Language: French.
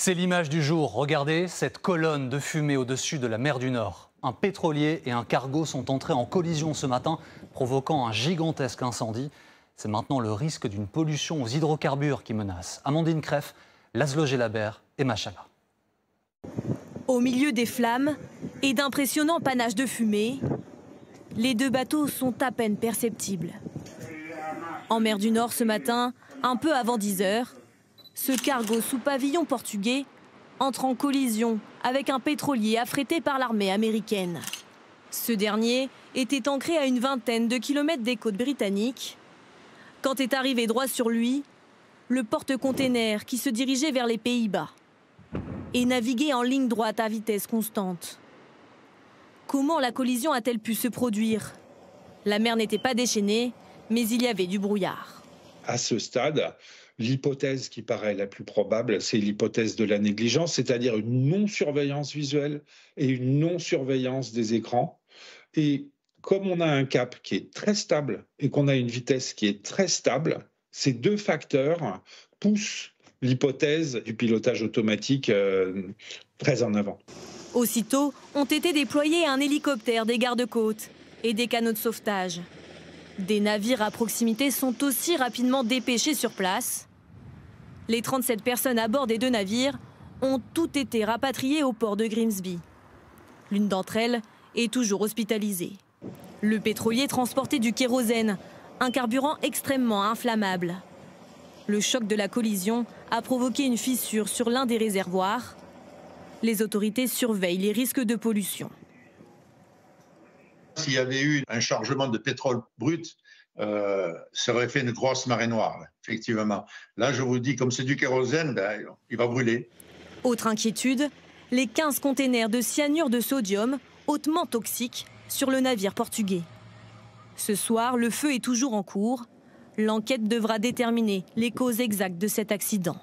C'est l'image du jour. Regardez cette colonne de fumée au-dessus de la mer du Nord. Un pétrolier et un cargo sont entrés en collision ce matin, provoquant un gigantesque incendie. C'est maintenant le risque d'une pollution aux hydrocarbures qui menace. Amandine Kreff, Laszlo Gelabert et Machala. Au milieu des flammes et d'impressionnants panaches de fumée, les deux bateaux sont à peine perceptibles. En mer du Nord ce matin, un peu avant 10 heures, ce cargo sous pavillon portugais entre en collision avec un pétrolier affrété par l'armée américaine. Ce dernier était ancré à une vingtaine de kilomètres des côtes britanniques quand est arrivé droit sur lui le porte-container qui se dirigeait vers les Pays-Bas et naviguait en ligne droite à vitesse constante. Comment la collision a-t-elle pu se produire? La mer n'était pas déchaînée, mais il y avait du brouillard. À ce stade, l'hypothèse qui paraît la plus probable, c'est l'hypothèse de la négligence, c'est-à-dire une non-surveillance visuelle et une non-surveillance des écrans. Et comme on a un cap qui est très stable et qu'on a une vitesse qui est très stable, ces deux facteurs poussent l'hypothèse du pilotage automatique très en avant. Aussitôt, ont été déployés un hélicoptère des gardes-côtes et des canots de sauvetage. Des navires à proximité sont aussi rapidement dépêchés sur place. Les 37 personnes à bord des deux navires ont toutes été rapatriées au port de Grimsby. L'une d'entre elles est toujours hospitalisée. Le pétrolier transportait du kérosène, un carburant extrêmement inflammable. Le choc de la collision a provoqué une fissure sur l'un des réservoirs. Les autorités surveillent les risques de pollution. S'il y avait eu un chargement de pétrole brut, ça aurait fait une grosse marée noire, effectivement. Là, je vous dis, comme c'est du kérosène, il va brûler. Autre inquiétude, les 15 containers de cyanure de sodium, hautement toxiques, sur le navire portugais. Ce soir, le feu est toujours en cours. L'enquête devra déterminer les causes exactes de cet accident.